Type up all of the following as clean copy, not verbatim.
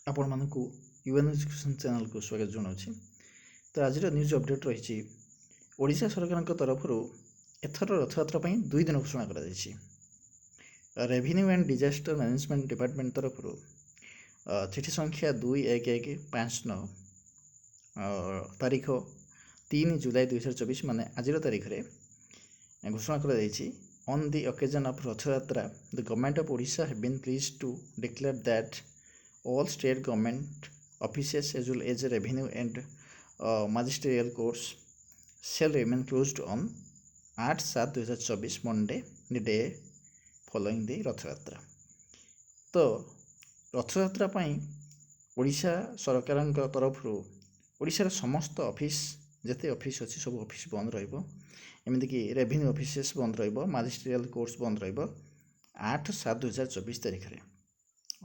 आपण मानकु UN education channel को स्वागत जनाऊँ। तो आज न्यूज अपडेट रही ओडिशा सरकार तरफ एथर रथयात्रा पर 2 दिन घोषणा कर revenue and disaster management department तरफ चिठी संख्या 2115 तारीख 3 जुलाई 2024 माने आज तारीख में घोषणा कर On the occasion of Rathayatra, the government of Odisha have been pleased to declare that all state government offices as well as revenue and magisterial courts shall remain closed on 8/7/2024 Monday, the day following the Rathayatra. तो रथयात्रा ओडिशा सरकार तरफ ओडिशार समस्त office जिते office अच्छी सब office बंद रहिबो एमतीक रेवेन्यू ऑफिसेस बंद रहिबो मैजिस्ट्रियल कोर्ट्स बंद रहिबो 8/7/2024 तारीख में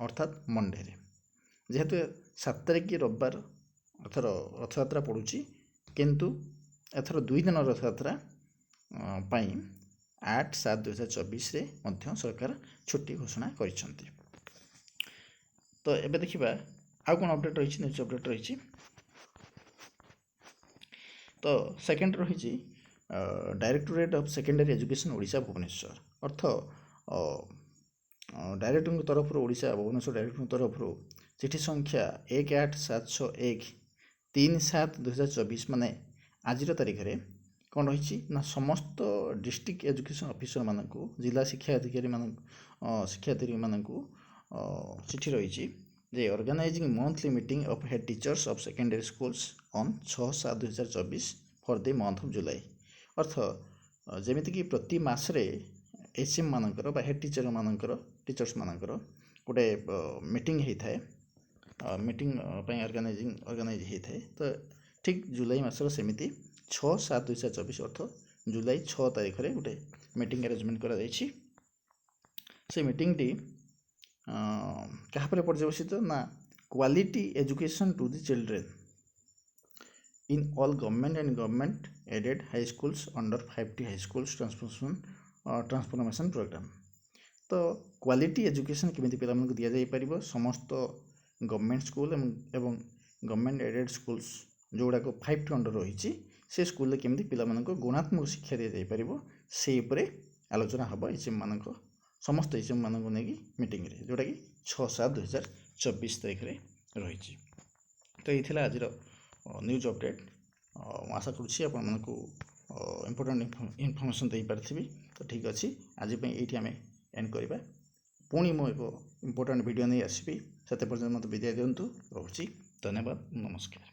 अर्थात मंडे रे जेहेतु 7 तारीख की रविवार एथर रथयात्रा पड़ुची किंतु एथर 2 दिन रथयात्रा 8/7/2024 रे मध्य सरकार छुट्टी घोषणा करिसंती। तो एबे देखिबा आउ कोन अपडेट रही न्यूज अपडेट रही। तो सेकेंड रही directorate of secondary education Odisha Bhubaneswar अर्थ डायरेक्टर तरफ ओडिशा भुवनेश्वर डायरेक्टर तरफ चिठी संख्या 18701 3/7/2024 माने आज तारीख में कौन रही ना समस्त डिस्ट्रिक्ट एजुकेशन ऑफिसर मानक जिला शिक्षा अधिकारी मानक चिठी रही जे organising monthly meeting of head teachers of secondary schools on 6/7/2024 for the month of July अर्थ जमीक प्रति मसरे एचएम मानकर बा हेड टीचर मानकर टीचर्स मानकर गोटे मीटिंग होता है मीटिंग ऑर्गेनाइज होता है। तो ठीक जुलाई मसर सेमती 6/7/2024 अर्थ जुलाई 6 तारीख में गोटे मीटिंग अरेंजमेंट कर से मीटिंग टी क्या पर्यवसित ना quality education to the children in all government and government aided high schools under 5T high schools transformation program. तो क्वालिटी एजुकेशन केमिति पिला मानक दिया जाई परिबो समस्त गवर्नमेंट स्कूल एवं गवर्नमेंट एडेड स्कूल्स जोड़ा को 5T अंडर रही से स्कूल केमिति पिला मानक गुणात्मक शिक्षा दिया जाई परिबो से उपरे आलोचना हबो एचएम मानक समस्त एचएम मानक नेगी मीटिंग रे जोटा कि 6/7/2024 तारीख रे रही। तो ये आज न्यूज अपडेट आशा करुँची आपण मानकु इम्पोर्टेंट इनफॉरमेशन दे पारथिबी। तो ठीक अच्छे आज ये आम एंड करवा पुणी मो एक इम्पोर्टेंट वीडियो नहीं आसबि से पर्यटन मत विदाय दिंतु रोची। धन्यवाद नमस्कार।